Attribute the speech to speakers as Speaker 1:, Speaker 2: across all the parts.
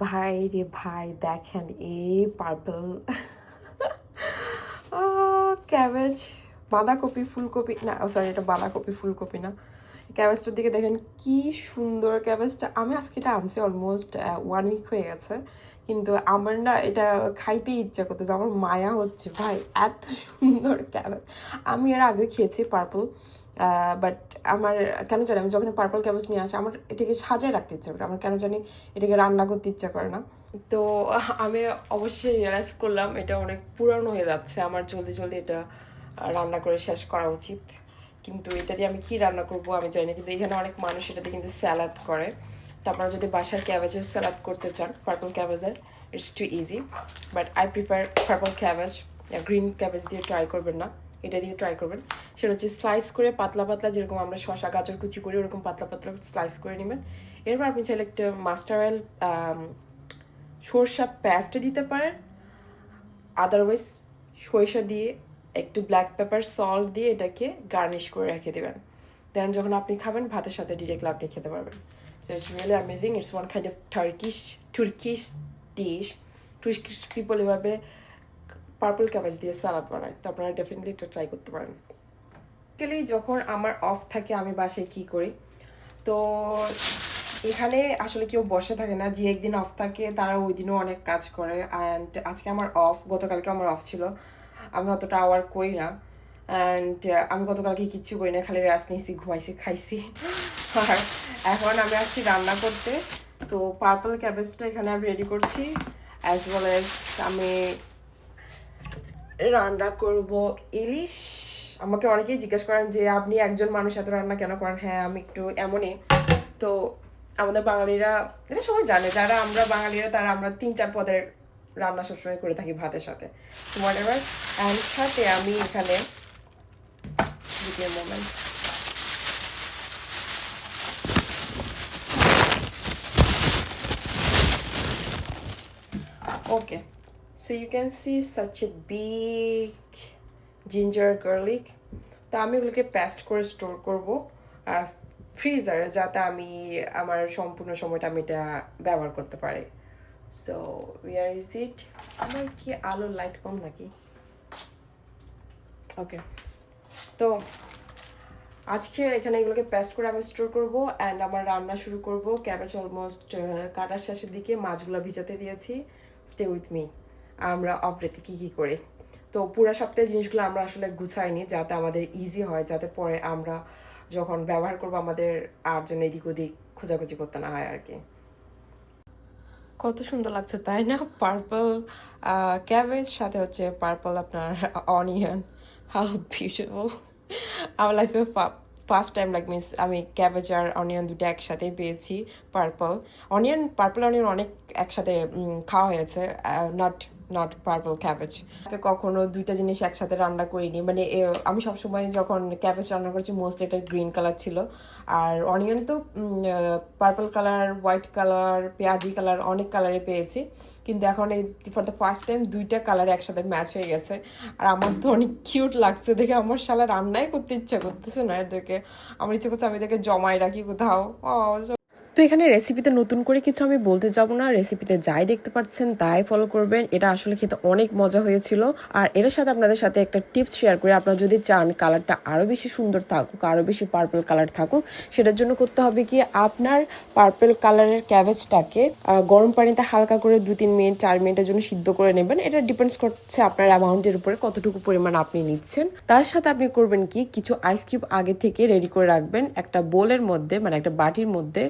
Speaker 1: ভাই রে ভাই দেখেন এই পার্পল ক্যাবেজ বাঁধাকপি ফুলকপি না সরি এটা বাঁধাকপি ফুলকপি না ক্যাবেজটার দিকে দেখেন কি সুন্দর ক্যাবেজটা আমি আজকে এটা আনছি অলমোস্ট 1 উইক হয়ে গেছে কিন্তু আমার না এটা খাইতেই ইচ্ছা করতেছে আমার মায়া হচ্ছে ভাই এত সুন্দর ক্যাবেজ আমি এর আগে খেয়েছি পার্পল বাট আমার কেন জানি আমি যখন পার্পল ক্যাবেজ নিয়ে আসি আমার এটাকে সাজায় রাখতে ইচ্ছা করে আমার কেন জানি এটাকে রান্না করতে ইচ্ছা করে না তো আমি অবশ্যই রিয়েলাইজ করলাম এটা অনেক পুরানো হয়ে যাচ্ছে আমার জলদি জলদি এটা রান্না করে শেষ করা উচিত কিন্তু এটা দিয়ে আমি কি রান্না করব আমি জানি না কিন্তু এখানে অনেক মানুষ এটা দিয়ে কিন্তু স্যালাড করে তো আপনারা যদি বাসায় ক্যাবেজের স্যালাড করতে চান পার্পল ক্যাবেজের it's too easy but I prefer purple cabbage green cabbage দিয়ে ট্রাই করবেন না এটা দিয়ে ট্রাই করবেন সেটা হচ্ছে স্লাইস করে পাতলা পাতলা যেরকম আমরা শসা গাজর কুচি করি ওরকম পাতলা পাতলা স্লাইস করে নেবেন এরপর আপনি চাইলে একটা মাস্টার অয়েল সরষা পেস্ট দিতে পারেন আদারওয়াইজ সরিষা দিয়ে একটু ব্ল্যাক পেপার সল্ট দিয়ে এটাকে গার্নিশ করে রেখে দেবেন দেন যখন আপনি খাবেন ভাতের সাথে ডিরেক্টলি আপনি খেতে পারবেন so it's really amazing it's one kind of Turkish dish Turkish people এভাবে পার্পল ক্যাবেজ দিয়ে সালাদ বানায় তো আপনারা ডেফিনেটলি এটা ট্রাই করতে পারেন বেসিক্যালি যখন আমার অফ থাকে আমি বাসায় কী করি তো এখানে আসলে কেউ বসে থাকে না যে একদিন অফ থাকে তারা ওই দিনও অনেক কাজ করে অ্যান্ড আজকে আমার অফ গতকালকে আমার অফ ছিল আমি অতটা আওয়ার করি না অ্যান্ড আমি গতকালকে কিচ্ছু করি না খালি রেস্ট নিয়েছি ঘুমাইছি খাইছি আর এখন আমি আসছি রান্না করতে তো পার্পল ক্যাবেজটা এখানে আমি রেডি করছি অ্যাজ ওয়েল অ্যাজ আমি রান্না করব ইলিশ আমাকে অনেকেই জিজ্ঞেস করেন যে আপনি একজন মানুষ এত রান্না কেন করেন হ্যাঁ আমি একটু এমনই তো আমাদের বাঙালিরা এটা সবাই জানে যারা আমরা বাঙালিরা তারা আমরা 3-4 পদের রান্না সবসময় করে থাকি ভাতের সাথে হোয়াটএভার অ্যান্ড সাথে আমি এখানে দ্বিতীয় moment okay so you can see such a big ginger garlic তা আমি ওগুলোকে পেস্ট করে স্টোর করবো ফ্রিজারে যাতে আমি আমার সম্পূর্ণ সময়টা আমি এটা ব্যবহার করতে পারি সো ওয়ার ইজ ইট আমার কি আলোর লাইট কম নাকি ওকে তো আজকে এখানে এগুলোকে পেস্ট করে আমি স্টোর করবো অ্যান্ড আমার রান্না শুরু করব ক্যাবেজ অলমোস্ট কাটার শেষের দিকে মাছগুলো ভিজাতে দিয়েছি স্টে উইথ মি আমরা অপরেতে কী কী করি তো পুরো সপ্তাহে জিনিসগুলো আমরা আসলে গুছাইনি যাতে আমাদের ইজি হয় যাতে পরে আমরা যখন ব্যবহার করবো আমাদের আর জন্য এদিক ওদিক খোঁজাখুঁজি করতে না হয় আর কি কত সুন্দর লাগছে তাই না পার্পল ক্যাবেজ সাথে হচ্ছে পার্পল আপনার অনিয়ন হাউ বিউটিফুল আমার লাইফে ফার্স্ট টাইম লাইক মিস আমি ক্যাবেজ আর অনিয়ন দুটো একসাথেই পেয়েছি পার্পল অনিয়ন অনেক একসাথে খাওয়া হয়েছে নট নট পার্পল ক্যাবেজ কখনো দুইটা জিনিস একসাথে রান্না করিনি মানে আমি সবসময় যখন ক্যাবেজ রান্না করেছি মোস্টলি এটা গ্রিন কালার ছিল আর অনিয়ন তো পার্পল কালার হোয়াইট কালার পেঁয়াজি কালার অনেক কালারে পেয়েছি কিন্তু এখন এই ফর দ্য ফার্স্ট টাইম দুইটা কালার একসাথে ম্যাচ হয়ে গেছে আর আমার তো অনেক কিউট লাগছে দেখে আমার শালা রান্নাই করতে ইচ্ছা করতেছে না এদেরকে আমার ইচ্ছে করছে আমি এদেরকে জমাই রাখি কোথাও তো এখানে রেসিপিতে নতুন করে কিছু আমি বলতে যাব না রেসিপিতে যাই দেখতে পাচ্ছেন তাই ফলো করবেন এটা আসলে খেতে অনেক মজা হয়েছিল আর এর সাথে আপনাদের সাথে একটা টিপস শেয়ার করে আপনারা যদি চান কালারটা আরও বেশি সুন্দর থাকুক আরও বেশি পার্পল কালার থাকুক সেটার জন্য করতে হবে কি আপনার পার্পল কালারের ক্যাবেজটাকে গরম পানিতে হালকা করে 2-3 মিনিট 4 মিনিটের জন্য সিদ্ধ করে নেবেন এটা ডিপেন্ডস করছে আপনার অ্যামাউন্টের উপরে কতটুকু পরিমাণ আপনি নিচ্ছেন তার সাথে আপনি করবেন কি কিছু আইস কিউব আগে থেকে রেডি করে রাখবেন একটা বোলের মধ্যে মানে একটা বাটির মধ্যে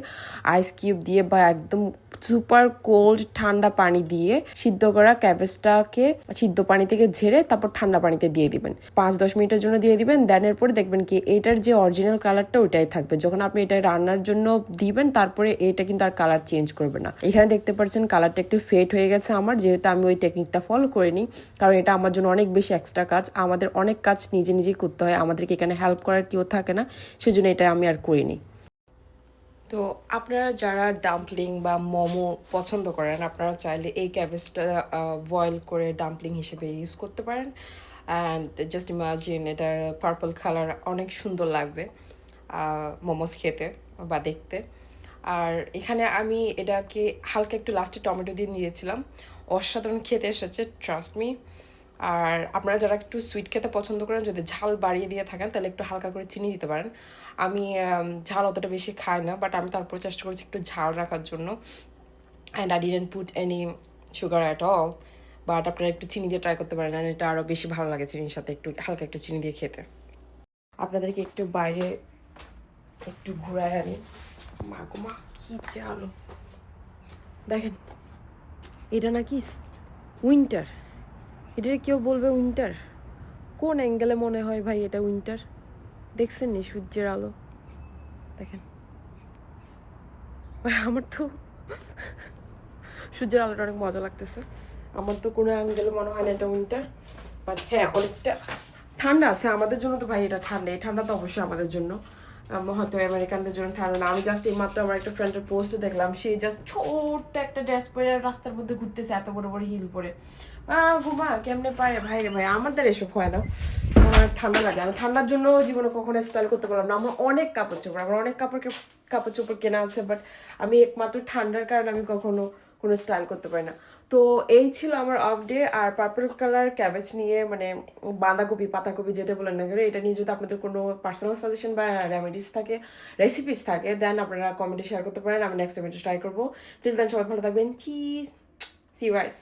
Speaker 1: আইস কিউব দিয়ে বা একদম সুপার কোল্ড ঠান্ডা পানি দিয়ে সিদ্ধ করা ক্যাবেজটাকে সিদ্ধ পানি থেকে ঝেড়ে তারপর ঠান্ডা পানিতে দিয়ে দিবেন 5-10 মিনিটের জন্য দিয়ে দিবেন দেন এরপরে দেখবেন কি এটার যে অরিজিনাল কালারটা ওইটাই থাকবে যখন আপনি এটা রান্নার জন্য দিবেন তারপরে এটা কিন্তু আর কালার চেঞ্জ করবে না এখানে দেখতে পাচ্ছেন কালারটা একটু ফেড হয়ে গেছে আমার যেহেতু আমি ওই টেকনিকটা ফলো করিনি কারণ এটা আমার জন্য অনেক বেশি এক্সট্রা কাজ আমাদের অনেক কাজ নিজে নিজেই করতে হয় আমাদেরকে এখানে হেল্প করার কেউ থাকে না সেজন্য এটা আমি আর করিনি তো আপনারা যারা ডাম্পলিং বা মোমো পছন্দ করেন আপনারা চাইলে এই ক্যাবেজটা বয়েল করে ডাম্পলিং হিসেবে ইউজ করতে পারেন অ্যান্ড জাস্ট ইমাজিন এটা পার্পল কালার অনেক সুন্দর লাগবে মোমোস খেতে বা দেখতে আর এখানে আমি এটাকে হালকা একটু লাস্টে টমেটো দিয়ে নিয়েছিলাম, অসাধারণ খেতে এসেছে, ট্রাস্ট মি। আর আপনারা যারা একটু সুইট খেতে পছন্দ করেন, যদি ঝাল বাড়িয়ে দিয়ে থাকেন তাহলে একটু হালকা করে চিনি দিতে পারেন। আমি ঝাল অতটা বেশি খাই না, বাট আমি তারপর চেষ্টা করেছি একটু ঝাল রাখার জন্য। And I didn't put any sugar at all, but আপনারা একটু চিনি দিয়ে ট্রাই করতে পারেন, আর এটা আরও বেশি ভালো লাগে চিনির সাথে একটু হালকা একটু চিনি দিয়ে খেতে। আপনাদেরকে একটু বাইরে একটু ঘুরায় আনি। মা গো মা, কি যে আলো! দেখেন, এটা নাকি উইন্টার, এটা কেউ বলবে উইন্টার? কোন অ্যাঙ্গেলে মনে হয় ভাই এটা উইন্টার? দেখছেন নি সূর্যের আলো? দেখেন ভাই, আমার তো সূর্যের আলোটা অনেক মজা লাগতেছে। আমার তো কোনো অ্যাঙ্গেলে মনে হয় না এটা উইন্টার, বাট হ্যাঁ অনেকটা ঠান্ডা আছে আমাদের জন্য। তো ভাই এটা ঠান্ডা, এই ঠান্ডা তো অবশ্যই আমাদের জন্য, হয়তো আমেরিকানদের জন্য ঠান্ডা না। আমি জাস্ট এই মাত্র আমার একটা ফ্রেন্ডের পোস্টে দেখলাম, সে জাস্ট ছোট্ট একটা ড্রেস পরে রাস্তার মধ্যে ঘুরতেছে, এত বড় বড় হিল পরে। ঘুমা কেমনে পারে ভাই রে ভাই, আমাদের এসব হয় না। আমার ঠান্ডা লাগে, আমি ঠান্ডার জন্য জীবনে কখনো স্টাইল করতে পারলাম না। আমার অনেক কাপড় চোপড়, আমার অনেক কাপড় চোপড় কেনা আছে, বাট আমি একমাত্র ঠান্ডার কারণে আমি কখনো কোনো স্টাইল করতে পারি না। তো এই ছিল আমার অফ ডে। আর পার্পল কালার ক্যাবেজ নিয়ে, মানে বাঁধাকপি পাতাকপি যেটা বলেন না কেন, এটা নিয়ে যদি আপনাদের কোনো পার্সোনাল সাজেশন বা রেমেডিস থাকে, রেসিপিস থাকে, দেন আপনারা কমেন্টে শেয়ার করতে পারেন। আমি নেক্সট টাইম এটা ট্রাই করবো। টিল দেন সবাই ভালো থাকবেন, চিজ, সি ইউ গাইস।